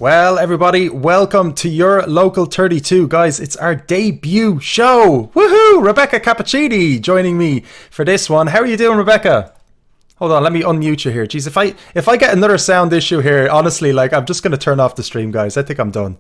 Well, everybody, welcome to your local 32. Guys, it's our debut show. Woohoo! Rebecca Cappuccini joining me for this one. How are you doing, Rebecca? Hold on, let me unmute you here. Jeez, if I get another sound issue here, honestly, I'm just going to turn off the stream, guys. I think I'm done.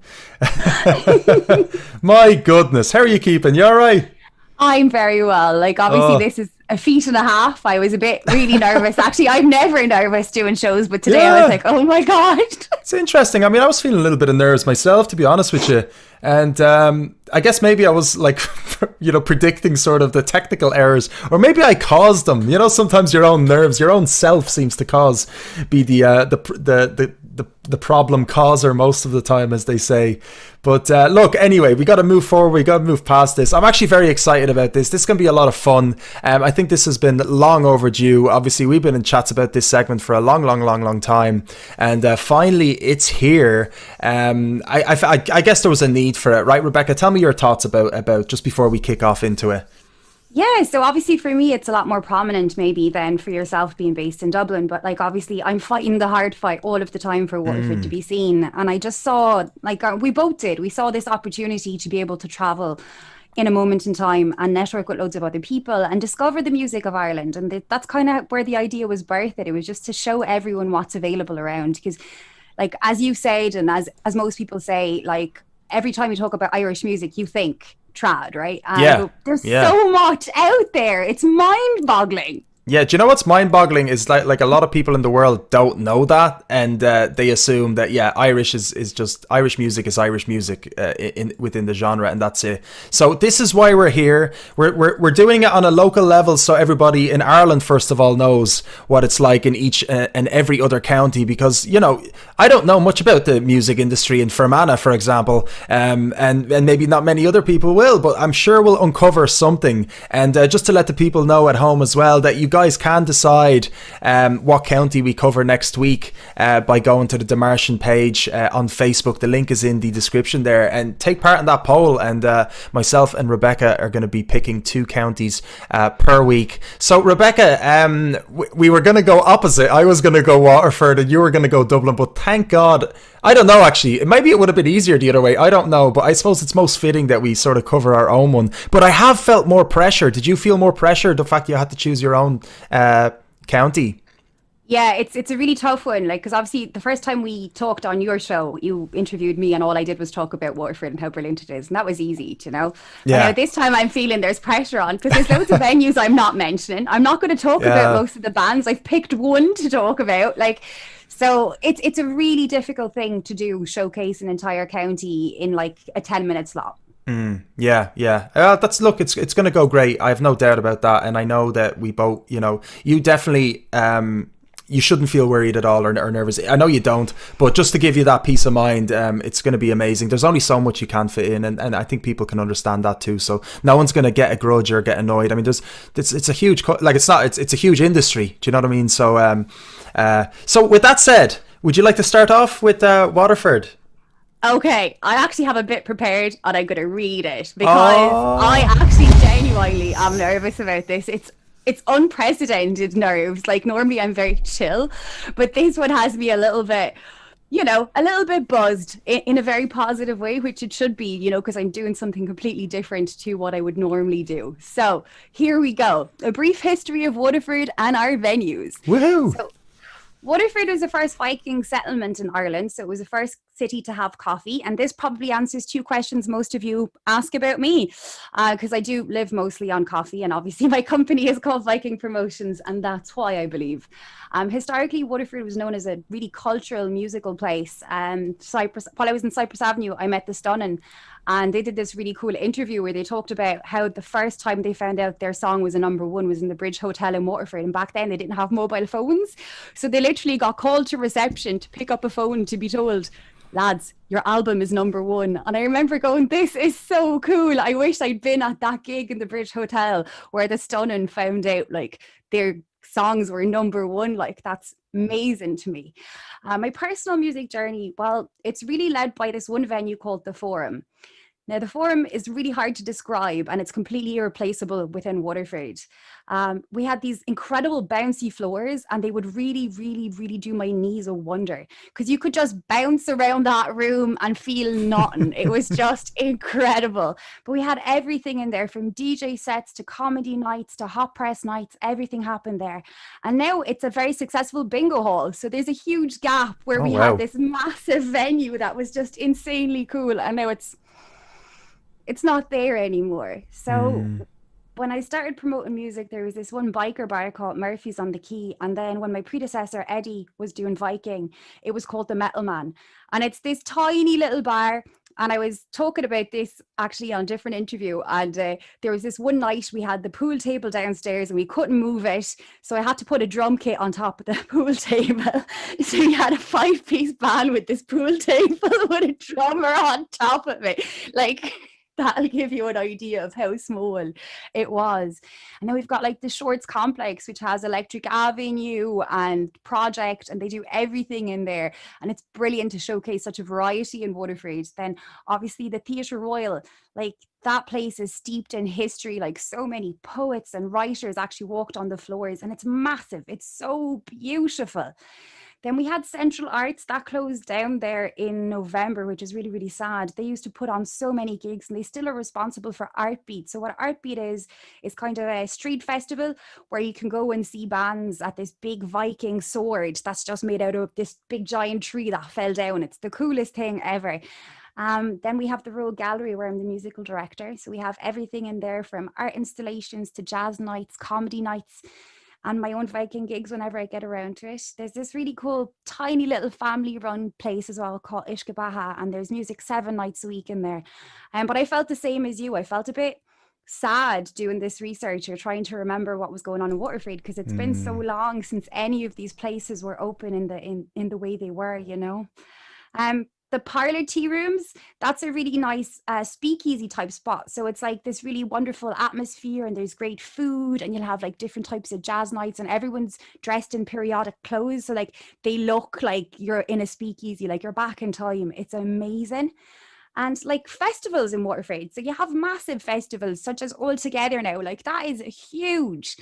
My goodness, how are you keeping? You all right? I'm very well. Obviously, Oh, this is a feat and a half. I was a bit really nervous. Actually, I'm never nervous doing shows, but today I was yeah. like, oh my God. It's interesting. I mean, I was feeling a little bit of nerves myself, to be honest with you. And I guess maybe I was predicting sort of the technical errors, or maybe I caused them. You know, sometimes your own nerves, your own self seems to be the problem causer most of the time, as they say. But look, anyway, we got to move forward. We got to move past this. I'm actually very excited about this. This is going to be a lot of fun. I think this has been long overdue. Obviously, we've been in chats about this segment for a long time. And finally, it's here. I guess there was a need for it, right, Rebecca? Tell me your thoughts about just before we kick off into it. Yeah, so obviously for me, it's a lot more prominent maybe than for yourself being based in Dublin. But obviously, I'm fighting the hard fight all of the time for Waterford to be seen. And I just saw, we both did, we saw this opportunity to be able to travel in a moment in time and network with loads of other people and discover the music of Ireland. And that's kind of where the idea was birthed. It was just to show everyone what's available around. Because as you said, and as most people say, every time you talk about Irish music, you think trad, right? Yeah, There's yeah. so much out there. It's mind-boggling. Yeah, do you know what's mind-boggling is like a lot of people in the world don't know that, and they assume that Irish is just Irish music is Irish music in within the genre, and that's it. So this is why we're here. We're doing it on a local level, so everybody in Ireland first of all knows what it's like in each and every other county. Because I don't know much about the music industry in Fermanagh, for example, and maybe not many other people will, but I'm sure we'll uncover something. And just to let the people know at home as well that you guys can decide what county we cover next week by going to the Demartian page on Facebook. The link is in the description there, and take part in that poll. And myself and Rebecca are going to be picking two counties per week. So Rebecca, we were going to go opposite. I was going to go Waterford and you were going to go Dublin, but thank God. I don't know, actually. Maybe it would have been easier the other way. I don't know, but I suppose it's most fitting that we sort of cover our own one. But I have felt more pressure. Did you feel more pressure, the fact you had to choose your own county? Yeah, it's a really tough one. Because obviously the first time we talked on your show, you interviewed me, and all I did was talk about Waterford and how brilliant it is, and that was easy, you know. And now Yeah. this time I'm feeling there's pressure on because there's loads of venues I'm not mentioning. I'm not going to talk about Yeah. most of the bands. I've picked one to talk about. So it's a really difficult thing to do, showcase an entire county in a 10-minute slot. Yeah, yeah. That's look. It's going to go great. I have no doubt about that, and I know that we both. You definitely. You shouldn't feel worried at all or nervous. I know you don't, but just to give you that peace of mind, it's going to be amazing. There's only so much you can fit in, and I think people can understand that too. So no one's going to get a grudge or get annoyed. I mean, it's a huge it's a huge industry. Do you know what I mean? So with that said, would you like to start off with Waterford? Okay, I actually have a bit prepared and I'm going to read it because I Oh, actually genuinely am nervous about this. It's unprecedented nerves. Normally I'm very chill, but this one has me a little bit, a little bit buzzed in a very positive way, which it should be, because I'm doing something completely different to what I would normally do. So here we go. A brief history of Waterford and our venues. woohoo! So Waterford was the first Viking settlement in Ireland, so it was the first city to have coffee. And this probably answers two questions most of you ask about me, because I do live mostly on coffee. And obviously, my company is called Viking Promotions, and that's why I believe. Historically, Waterford was known as a really cultural, musical place. While I was in Cypress Avenue, I met the Stunning, and they did this really cool interview where they talked about how the first time they found out their song was a number one was in the Bridge Hotel in Waterford. And back then they didn't have mobile phones. So they literally got called to reception to pick up a phone to be told, lads, your album is number one. And I remember going, this is so cool. I wish I'd been at that gig in the Bridge Hotel where the Stunning found out their songs were number one. That's amazing to me. My personal music journey, well, it's really led by this one venue called The Forum. Now, the forum is really hard to describe and it's completely irreplaceable within Waterford. We had these incredible bouncy floors and they would really, really, really do my knees a wonder because you could just bounce around that room and feel nothing. It was just incredible. But we had everything in there from DJ sets to comedy nights to hot press nights. Everything happened there. And now it's a very successful bingo hall. So there's a huge gap where Oh we had wow. this massive venue that was just insanely cool. And now it's not there anymore. So Mm. when I started promoting music, there was this one biker bar called Murphy's on the Quay. And then when my predecessor, Eddie, was doing Viking, it was called the Metal Man. And it's this tiny little bar. And I was talking about this actually on a different interview. And there was this one night we had the pool table downstairs and we couldn't move it. So I had to put a drum kit on top of the pool table. So we had a 5-piece band with this pool table with a drummer on top of it. Like, that'll give you an idea of how small it was. And then we've got like the Shorts Complex, which has Electric Avenue and Project, and they do everything in there. And it's brilliant to showcase such a variety in Waterford. Then obviously the Theatre Royal, like that place is steeped in history. Like so many poets and writers actually walked on the floors and it's massive. It's so beautiful. Then we had Central Arts that closed down there in November, which is really, really sad. They used to put on so many gigs and they still are responsible for Artbeat. So what Artbeat is kind of a street festival where you can go and see bands at this big Viking sword that's just made out of this big giant tree that fell down. It's the coolest thing ever. Then we have the Royal Gallery where I'm the musical director. So we have everything in there from art installations to jazz nights, comedy nights, and my own Viking gigs whenever I get around to it. There's this really cool, tiny little family run place as well called Ishkabaha, and there's music 7 nights a week in there. But I felt the same as you. I felt a bit sad doing this research or trying to remember what was going on in Waterford because it's been so Mm. long since any of these places were open in the way they were, you know. The parlor tea rooms, that's a really nice speakeasy type spot. So it's like this really wonderful atmosphere and there's great food and you'll have like different types of jazz nights and everyone's dressed in periodic clothes. So like they look like you're in a speakeasy, like you're back in time. It's amazing. And like festivals in Waterford. So you have massive festivals such as All Together now. Like that is huge,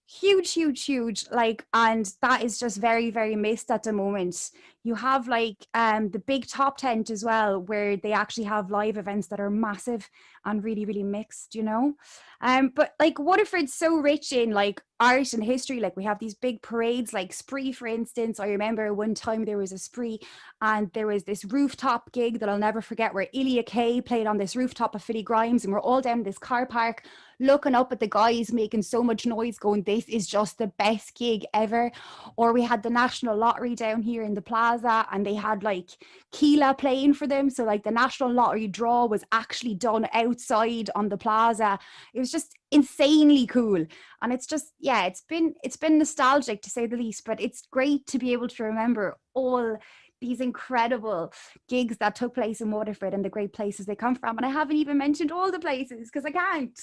huge, huge, huge. Like, and that is just very, very missed at the moment. You have like the big top tent as well, where they actually have live events that are massive and really, really mixed, you know. But like Waterford's so rich in like art and history. Like we have these big parades, like Spree, for instance. I remember one time there was a Spree and there was this rooftop gig that I'll never forget where Ilya Kay played on this rooftop of Philly Grimes, and we're all down in this car park looking up at the guys making so much noise going, this is just the best gig ever. Or we had the National Lottery down here in the plaza and they had like Keela playing for them. So like the National Lottery draw was actually done outside on the plaza. It was just insanely cool. And it's just, yeah, it's been nostalgic to say the least, but it's great to be able to remember all these incredible gigs that took place in Waterford and the great places they come from. And I haven't even mentioned all the places because I can't.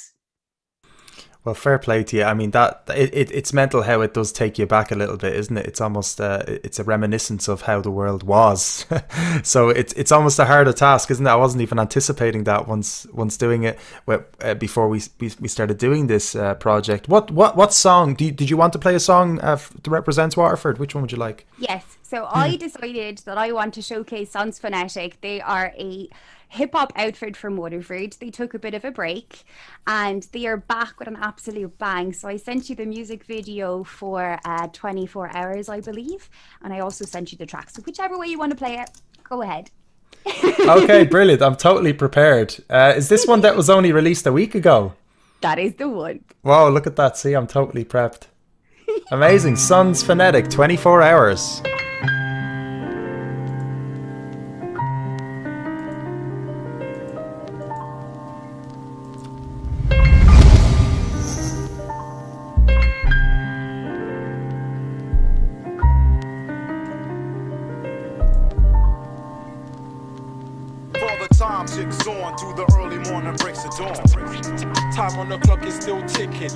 Well, fair play to you. I mean, it's mental how it does take you back a little bit, isn't it? It's almost it's a reminiscence of how the world was. So it's almost a harder task, isn't it? I wasn't even anticipating that once doing it before we started doing this project. What song did you want to play a song that represents Waterford? Which one would you like? Yes. So I decided that I want to showcase Sons Phonetic. They are a hip hop outfit from Waterford. They took a bit of a break and they are back with an absolute bang. So I sent you the music video for 24 hours, I believe. And I also sent you the track. So whichever way you want to play it, go ahead. Okay, brilliant. I'm totally prepared. Is this one that was only released a week ago? That is the one. Wow, look at that. See, I'm totally prepped. Amazing. Sons Phonetic, 24 hours. For the time ticks on through the early morning breaks of dawn. Time on the clock is still ticking.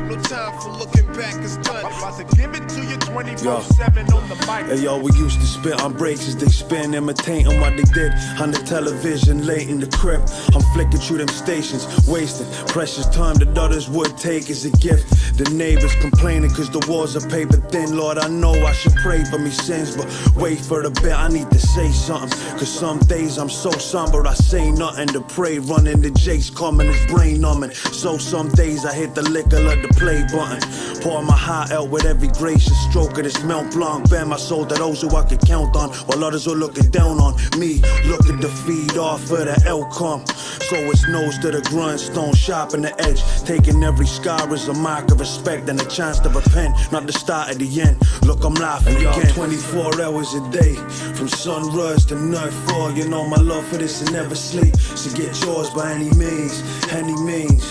No time for looking back, it's done. About to give it to you 24/7 on the mic. Hey yo, we used to spit on breaks as they spin, imitating what they did on the television late in the crib. I'm flicking through them stations, wasting precious time that others would take as a gift. The neighbors complaining cause the walls are paper thin. Lord, I know I should pray for me sins, but wait for the bit, I need to say something. Cause some days I'm so somber, I say nothing to pray. Running the Jake's coming, it's brain numbing. So some days I hit the liquor of the play button. Pour my heart out with every gracious stroke of this Mount Blanc. Bear my soul to those who I can count on, while others are looking down on me, looking to feed off of the outcome. So it's nose to the grindstone, sharp in the edge. Taking every scar as a mark of respect and a chance to repent, not the start at the end. Look, I'm laughing again. 24 hours a day, from sunrise to nightfall. You know my love for this and never sleep. So get yours by any means, any means.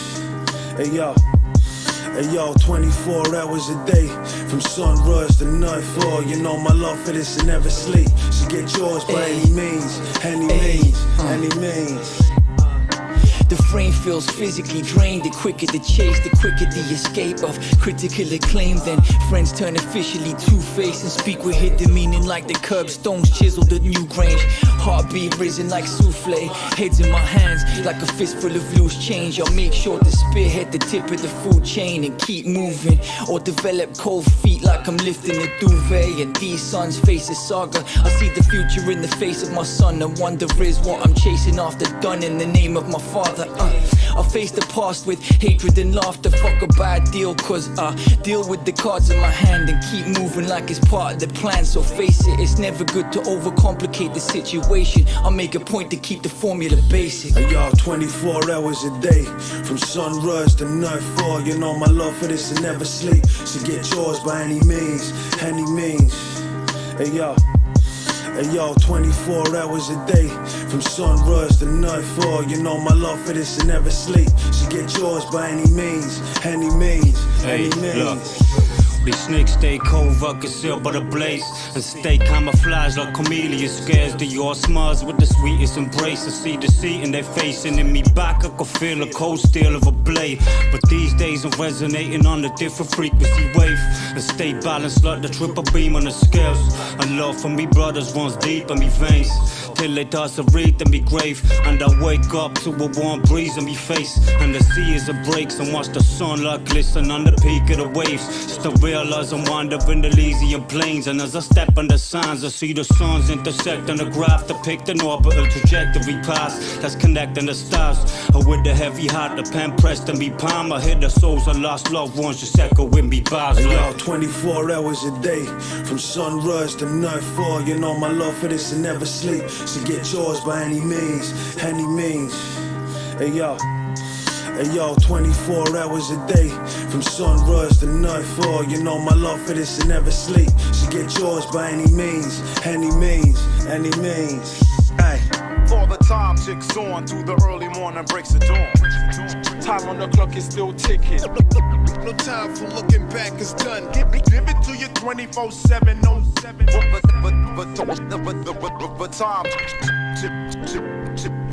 Hey yo. Hey yo, 24 hours a day, from sunrise to nightfall. You know my love for this and never sleep. So get yours by any means, any means, any means. The frame feels physically drained. The quicker the chase, the quicker the escape of critical acclaim. Then friends turn officially two-faced and speak with hidden meaning like the curbstones chiseled at New Grange. Heartbeat risen like souffle, heads in my hands like a fistful of loose change. I'll make sure to spearhead the tip of the food chain and keep moving, or develop cold feet like I'm lifting a duvet. And these sons face a saga. I see the future in the face of my son. The wonder is what I'm chasing after, done in the name of my father. I face the past with hatred and laughter. Fuck a bad deal, cause I deal with the cards in my hand and keep moving like it's part of the plan. So face it, it's never good to overcomplicate the situation. I'll make a point to keep the formula basic. Hey y'all, 24 hours a day, from sunrise to nightfall. You know my love for this and never sleep. So get yours by any means, any means. Hey yo. Hey yo, 24 hours a day, from sunrise to nightfall. You know my love for this and never sleep. So get yours by any means, any means, any means. These snakes stay covert, concealed by the blaze, and stay camouflaged like chameleons. Scares to your smiles with the sweetest embrace. I see deceit in their face, and in me back I can feel a cold steel of a blade. But these days I'm resonating on a different frequency wave, and stay balanced like the triple beam on the scales. And love for me brothers runs deep in me veins, till they toss a wreath in me grave. And I wake up to a warm breeze in me face, and the sea is a breaks, and watch the sunlight glisten on the peak of the waves. Still realize I'm wandering the Elysian plains, and as I step on the signs I see the suns intersect on the graph, depict an orbital trajectory path that's connecting the stars. With the heavy heart, the pen pressed in me palm, I hear the souls of lost loved ones just echo with me bars. Hey, yo, 24 hours a day, from sunrise to nightfall. You know my love for this and never sleep. So get yours by any means, any means. Hey yo. Hey yo, 24 hours a day, from sunrise to nightfall. You know my love for this and never sleep. So get yours by any means, any means, any means. Ay. For the time ticks on through the early morning breaks of dawn. Time on the clock is still ticking. No time for looking back, it's done. Give it to you 24/7 on 7. But time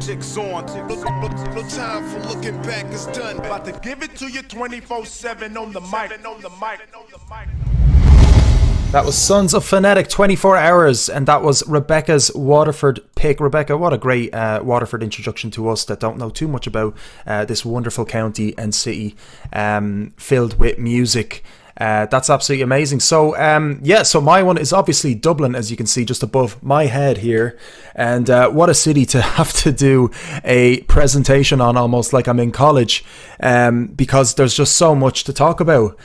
ticks on. No time for looking back, it's done. About to give it to you 24/7 on the mic. That was Sons of Phonetic, 24 Hours, and that was Rebecca's Waterford pick. Rebecca, what a great Waterford introduction to us that don't know too much about this wonderful county and city filled with music. That's absolutely amazing. So so my one is obviously Dublin, as you can see just above my head here, and what a city to have to do a presentation on, almost like I'm in college, because there's just so much to talk about.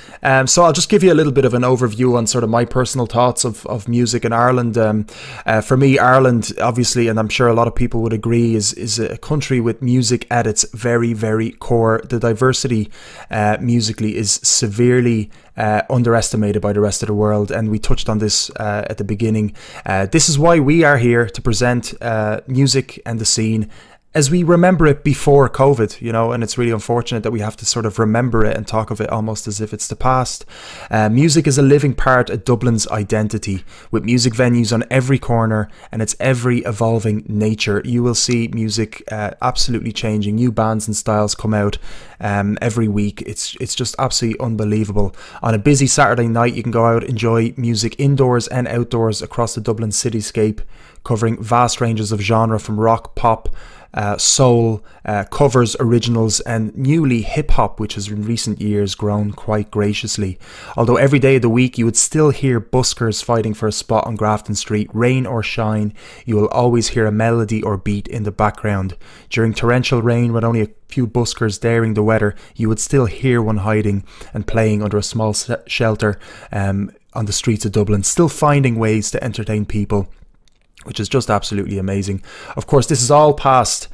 So I'll just give you a little bit of an overview on sort of my personal thoughts of music in Ireland. For me, Ireland, obviously, and I'm sure a lot of people would agree, is a country with music at its very, very core. The diversity musically is severely underestimated by the rest of the world, and we touched on this at the beginning. This is why we are here, to present music and the scene as we remember it before COVID, you know, and it's really unfortunate that we have to sort of remember it and talk of it almost as if it's the past. Music is a living part of Dublin's identity, with music venues on every corner and its every evolving nature. You will see music absolutely changing. New bands and styles come out every week. It's just absolutely unbelievable. On a busy Saturday night, you can go out, enjoy music indoors and outdoors across the Dublin cityscape, covering vast ranges of genre from rock, pop, soul, covers, originals, and newly hip-hop, which has in recent years grown quite graciously. Although every day of the week you would still hear buskers fighting for a spot on Grafton Street, rain or shine, you will always hear a melody or beat in the background. During torrential rain, with only a few buskers daring the weather, you would still hear one hiding and playing under a small shelter on the streets of Dublin, still finding ways to entertain people, which is just absolutely amazing. Of course, this is all past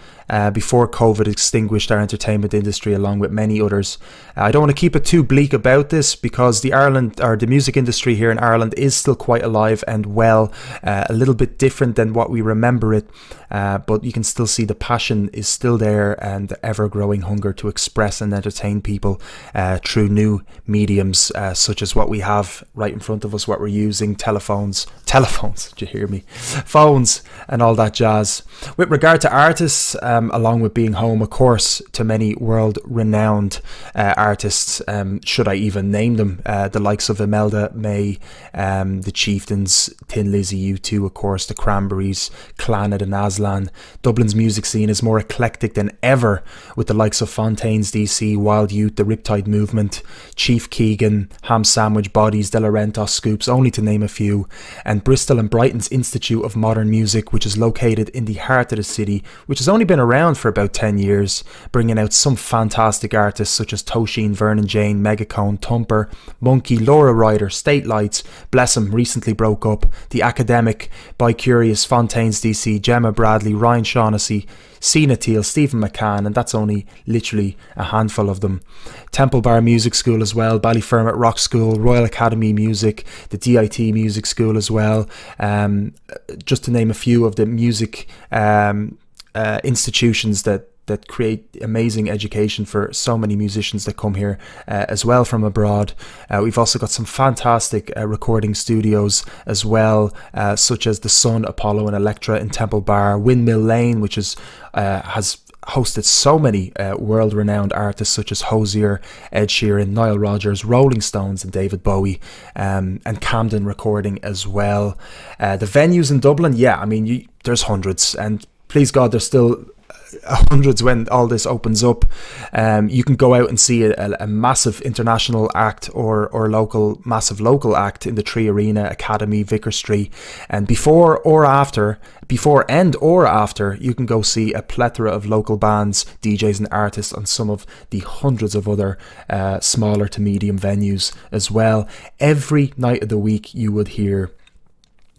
before COVID extinguished our entertainment industry, along with many others. I don't want to keep it too bleak about this, because the music industry here in Ireland is still quite alive and well, a little bit different than what we remember it, but you can still see the passion is still there, and the ever-growing hunger to express and entertain people through new mediums, such as what we have right in front of us, what we're using, telephones, did you hear me? Phones and all that jazz. With regard to artists, along with being home, of course, to many world-renowned artists, should I even name them, the likes of Imelda May, the Chieftains, Thin Lizzy, U2, of course, the Cranberries, Clannad and Aslan. Dublin's music scene is more eclectic than ever, with the likes of Fontaines DC, Wild Youth, the Riptide Movement, Chief Keegan, Ham Sandwich, Bodies, De Laurentiis, Scoops, only to name a few, and Bristol and Brighton's Institute of Modern Music, which is located in the heart of the city, which has only been around for about 10 years, bringing out some fantastic artists such as Tosheen, Vernon Jane, Megacone, Thumper, Monkey, Laura Ryder, State Lights, Bless 'em recently broke up, The Academic, By Curious, Fontaines DC, Gemma Bradley, Ryan Shaughnessy, Sina Teal, Stephen McCann, and that's only literally a handful of them. Temple Bar Music School as well, Ballyfermot Rock School, Royal Academy Music, the DIT Music School as well, just to name a few of the music institutions that create amazing education for so many musicians that come here as well from abroad. We've also got some fantastic recording studios as well, such as The Sun, Apollo and Electra in Temple Bar, Windmill Lane, which has hosted so many world-renowned artists such as Hozier, Ed Sheeran, Nile Rodgers, Rolling Stones and David Bowie, and Camden Recording as well. The venues in Dublin, yeah, I mean, there's hundreds, and please God, there's still hundreds when all this opens up. You can go out and see a massive international act or massive local act in the Tree Arena, Academy, Vicar Street, and before and or after you can go see a plethora of local bands, DJs and artists on some of the hundreds of other smaller to medium venues as well. Every night of the week you would hear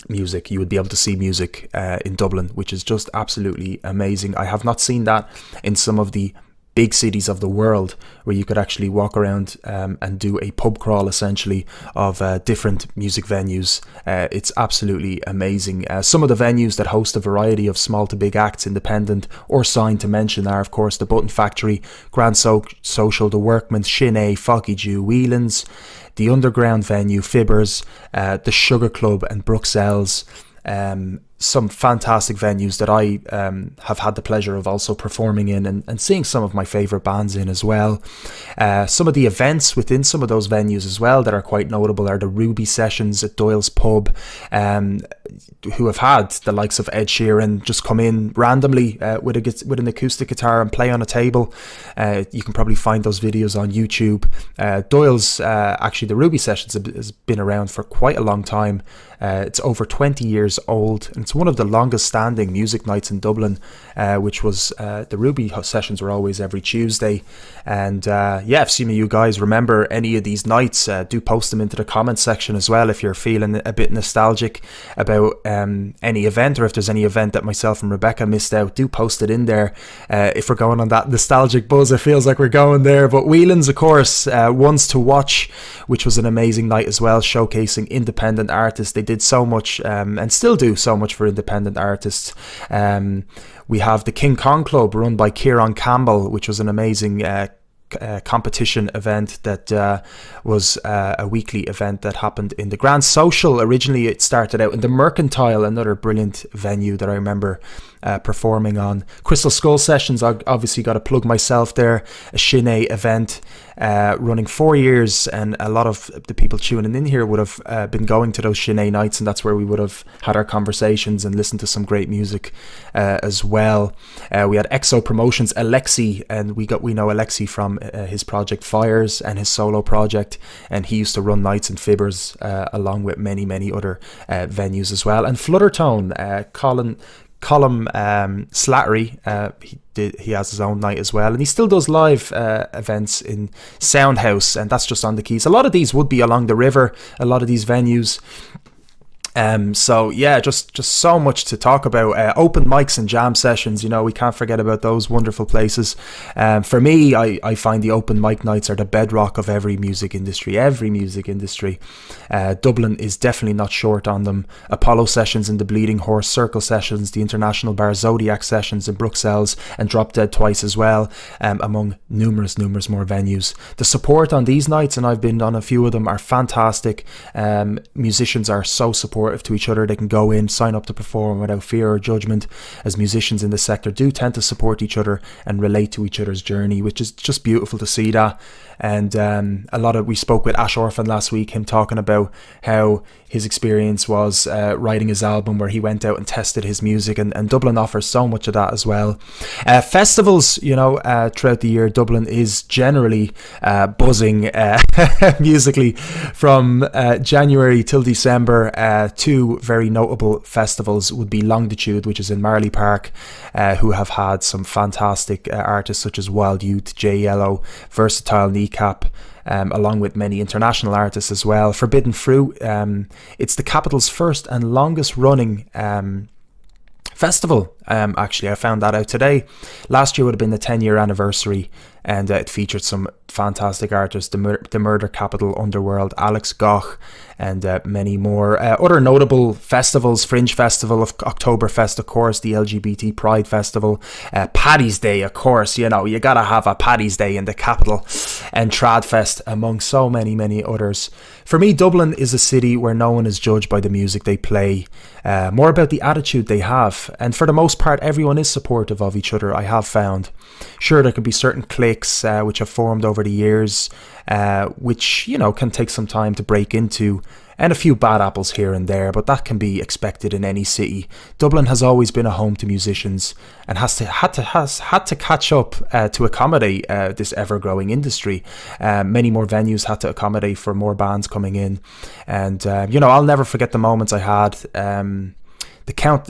music, you would be able to see music in Dublin, which is just absolutely amazing. I have not seen that in some of the big cities of the world, where you could actually walk around and do a pub crawl essentially of different music venues. It's absolutely amazing. Some of the venues that host a variety of small to big acts, independent or signed to mention, are of course the Button Factory, Grand Social, The Workman's, Shin A, Foggy Jew, Whelan's, the Underground venue, Fibbers, the Sugar Club and Bruxelles. Some fantastic venues that I have had the pleasure of also performing in and seeing some of my favourite bands in as well. Some of the events within some of those venues as well that are quite notable are the Ruby Sessions at Doyle's Pub, who have had the likes of Ed Sheeran just come in randomly with an acoustic guitar and play on a table. You can probably find those videos on YouTube. Doyle's, actually the Ruby Sessions has been around for quite a long time. It's over 20 years old, and it's one of the longest standing music nights in Dublin, which was the Ruby Sessions were always every Tuesday. And yeah, if some of you guys remember any of these nights, do post them into the comments section as well if you're feeling a bit nostalgic about any event, or if there's any event that myself and Rebecca missed out, do post it in there. If we're going on that nostalgic buzz, it feels like we're going there. But Whelan's, of course, Ones to Watch, which was an amazing night as well, showcasing independent artists. They did so much and still do so much for independent artists. We have the King Kong Club run by Kieran Campbell, which was an amazing competition event that was a weekly event that happened in the Grand Social. Originally it started out in the Mercantile, another brilliant venue that I remember performing on. Crystal Skull Sessions, I obviously got to plug myself there, a Shine event running 4 years, and a lot of the people tuning in here would have been going to those Shine nights, and that's where we would have had our conversations and listened to some great music as well. We had EXO Promotions, Alexi, and we know Alexi from his project Fires and his solo project, and he used to run nights in Fibbers along with many other venues as well. And Fluttertone, Colm Slattery, he has his own night as well, and he still does live events in Soundhouse, and that's just on the Keys. A lot of these would be along the river, a lot of these venues. So yeah, just so much to talk about. Open mics and jam sessions, we can't forget about those wonderful places. For me, I find the open mic nights are the bedrock of every music industry. Dublin is definitely not short on them. Apollo sessions in the Bleeding Horse, Circle sessions, the International Bar Zodiac sessions in Bruxelles, and Drop Dead twice as well, among numerous more venues. The support on these nights, and I've been on a few of them, are fantastic. Musicians are so supportive to each other. They can go in, sign up to perform without fear or judgment, as musicians in the sector do tend to support each other and relate to each other's journey, which is just beautiful to see that. And we spoke with Ash Orphan last week, him talking about how his experience was writing his album, where he went out and tested his music, and Dublin offers so much of that as well. Festivals, throughout the year, Dublin is generally buzzing musically. From January till December, two very notable festivals would be Longitude, which is in Marley Park, who have had some fantastic artists such as Wild Youth, J Yellow, Versatile Kneecap, along with many international artists as well. Forbidden Fruit, it's the capital's first and longest running festival. Actually, I found that out today. Last year would have been the 10-year anniversary, and it featured some fantastic artists, the Murder Capital Underworld, Alex Goch, and many more. Other notable festivals: Fringe Festival of Oktoberfest, of course, the LGBT Pride Festival, Paddy's Day, of course, you gotta have a Paddy's Day in the capital, and Tradfest, among so many others. For me, Dublin is a city where no one is judged by the music they play, more about the attitude they have, and for the most part, everyone is supportive of each other, I have found. Sure, there can be certain cliques which have formed over the years, which, can take some time to break into, and a few bad apples here and there, but that can be expected in any city. Dublin has always been a home to musicians, and had to catch up to accommodate this ever-growing industry. Many more venues had to accommodate for more bands coming in, and I'll never forget the moments I had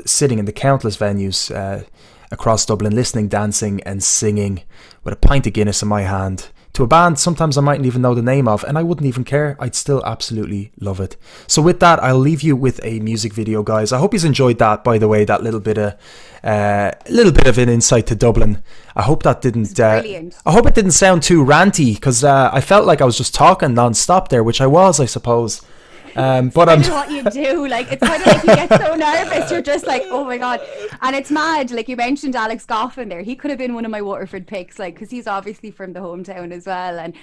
sitting in the countless venues across Dublin, listening, dancing and singing with a pint of Guinness in my hand to a band sometimes I mightn't even know the name of, and I wouldn't even care. I'd still absolutely love it. So with that, I'll leave you with a music video, guys. I hope you enjoyed that, by the way, that little bit of an insight to Dublin. I hope that didn't I hope it didn't sound too ranty, because I felt like I was just talking non-stop there, which I was, I suppose. But I'm what you do, it's kind of like you get so nervous, you're just like, oh my god. And it's mad, you mentioned Alex Goff in there. He could have been one of my Waterford picks, because he's obviously from the hometown as well. And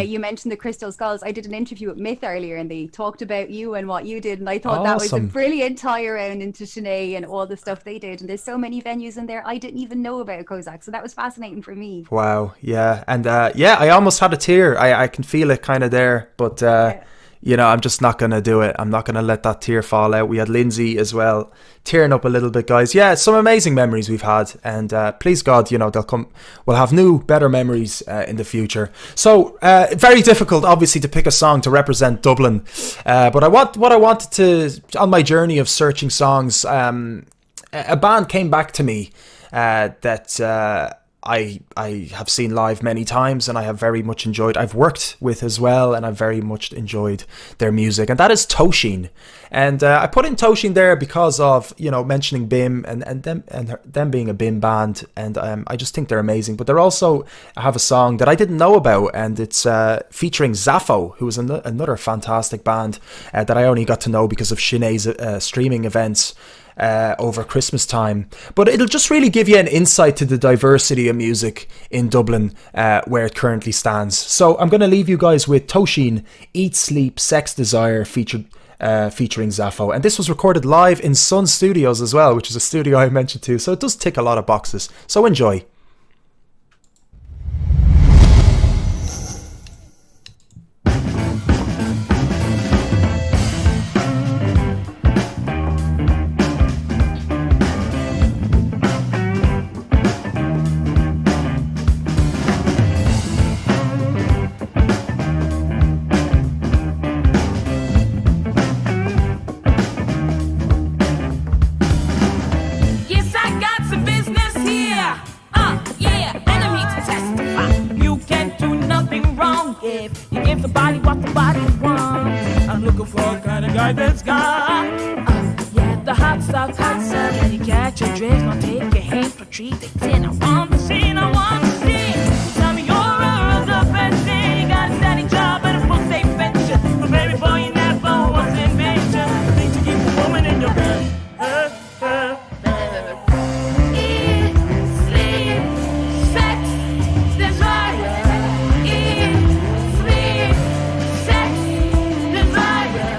you mentioned the Crystal Skulls. I did an interview with Myth earlier, and they talked about you and what you did, and I thought that was a brilliant tie around into Shanae and all the stuff they did. And there's so many venues in there I didn't even know about Kozak, so that was fascinating for me. Wow, yeah. And I almost had a tear. I can feel it kind of there, but I'm just not going to do it. I'm not going to let that tear fall out. We had Lindsay as well, tearing up a little bit, guys. Yeah, some amazing memories we've had. And please God, they'll come. We'll have new, better memories in the future. So, very difficult, obviously, to pick a song to represent Dublin. But what I wanted to, on my journey of searching songs, a band came back to me that I have seen live many times, and I have very much enjoyed. I've worked with as well, and I've very much enjoyed their music, and that is Tosheen. And I put in Tosheen there because of mentioning BIM and them being a BIM band, and I just think they're amazing. But they're also have a song that I didn't know about, and it's featuring Zaffo, who is another fantastic band that I only got to know because of Sinead's streaming events. over Christmas time. But it'll just really give you an insight to the diversity of music in Dublin, where it currently stands. So I'm going to leave you guys with Tosheen, Eat, Sleep, Sex, Desire, featuring Zaffo. And this was recorded live in Sun Studios as well, which is a studio I mentioned too. So it does tick a lot of boxes. So enjoy. That's got the hot stuff, and you catch your drinks, now take your hands for treats. And I want to see, I want to see. Tell me you're a the best thing. Got a steady job and a full safe pension. But baby boy, you never was invention. Think to keep a woman in your bed. Eat, sleep, sex, desire. Eat, sleep, sex, desire.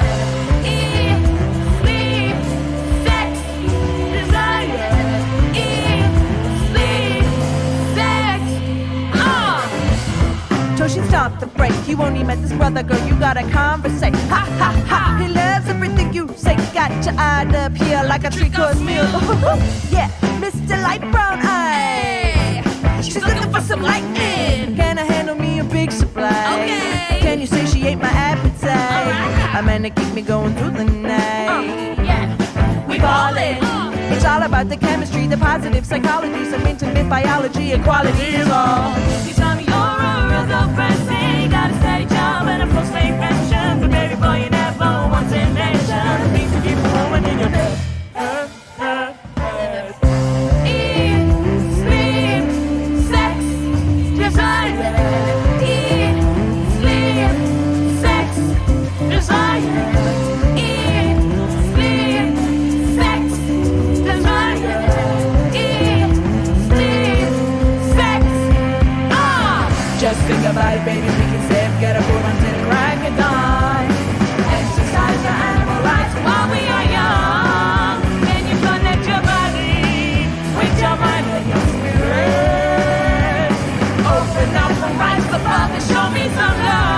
Toshin, stop the break. You only met this brother, girl. You gotta conversate. Ha ha ha. He loves everything you say. Got your eye up here like a three-course meal. Yeah, Mr. Light Brown Eye. She's looking for some lightning. Can I handle me a big supply? Okay. Can you say she ate my appetite? Right. I'm gonna keep me going through the night. Yeah, we ballin'. It's all about the chemistry, the positive psychology, some intimate biology, equality is all. You tell me you're a real girlfriend, say you got a steady job and a full state pension, but baby boy you never once invention. Things to keep a woman in your head. Eat, sleep, sex, desire. Eat, sleep, sex, desire. Eat, sleep, sex, desire. Eat, sleep, sex. Just think about it, baby. We can save, get a boat until the crack of dawn. Exercise your animal rights while we are young. Then you connect your body with your mind and your spirit. Open up and rise above and show me some love.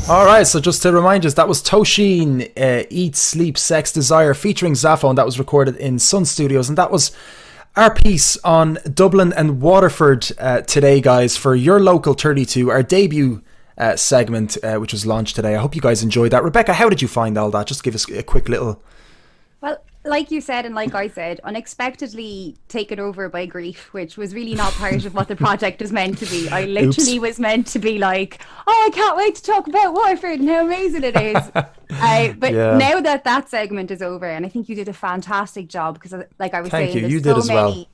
Alright, so just to remind us, that was Tosheen, Eat, Sleep, Sex, Desire, featuring Zaffo, and that was recorded in Sun Studios, and that was our piece on Dublin and Waterford today, guys, for Your Local 32, our debut segment, which was launched today. I hope you guys enjoyed that. Rebecca, how did you find all that? Just give us a quick little... Well, like you said, and like I said, unexpectedly taken over by grief, which was really not part of what the project was meant to be. I literally was meant to be like, oh, I can't wait to talk about Waterford and how amazing it is. But now that segment is over, and I think you did a fantastic job, because like I was saying, you. there's You did so as many... well.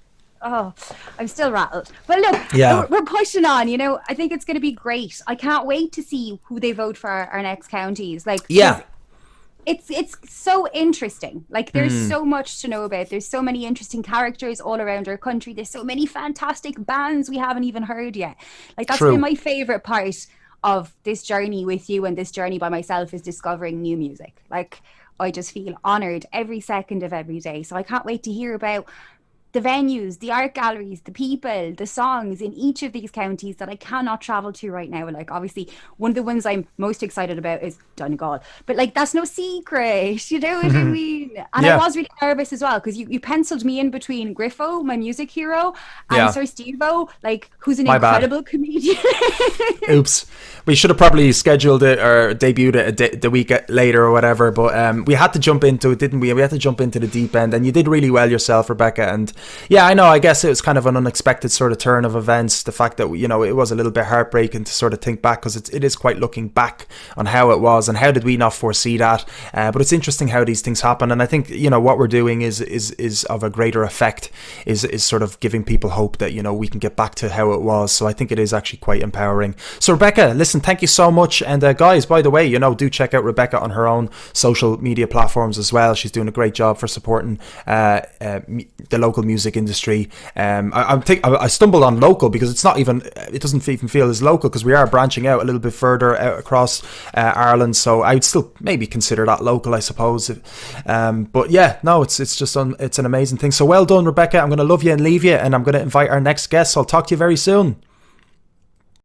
Oh, I'm still rattled. But look, we're pushing on, you know. I think it's going to be great. I can't wait to see who they vote for our next counties. Like, it's so interesting. Like, there's so much to know about. There's so many interesting characters all around our country. There's so many fantastic bands we haven't even heard yet. Like, that's been my favorite part of this journey with you and this journey by myself is discovering new music. Like, I just feel honoured every second of every day. So I can't wait to hear about the venues, the art galleries, the people, the songs in each of these counties that I cannot travel to right now. Like, obviously, one of the ones I'm most excited about is Donegal. But, like, that's no secret, you know what I mean? And I was really nervous as well, because you penciled me in between Griffo, my music hero, and Sir Steve-O, like, who's an incredible comedian. Oops. We should have probably scheduled it or debuted it the week later or whatever, but we had to jump into it, didn't we? We had to jump into the deep end, and you did really well yourself, Rebecca. And yeah, I know, I guess it was kind of an unexpected sort of turn of events, the fact that, you know, it was a little bit heartbreaking to sort of think back, because it is quite looking back on how it was and how did we not foresee that. But it's interesting how these things happen, and I think, you know, what we're doing is of a greater effect, is sort of giving people hope that, you know, we can get back to how it was. So I think it is actually quite empowering. So Rebecca, listen, thank you so much. And guys, by the way, you know, do check out Rebecca on her own social media platforms as well. She's doing a great job for supporting the local music industry. I stumbled on local because it doesn't even feel as local, because we are branching out a little bit further out across Ireland, so I would still maybe consider that local, I suppose. But yeah, no, it's an amazing thing. So well done, Rebecca. I'm going to love you and leave you, and I'm going to invite our next guest. So I'll talk to you very soon.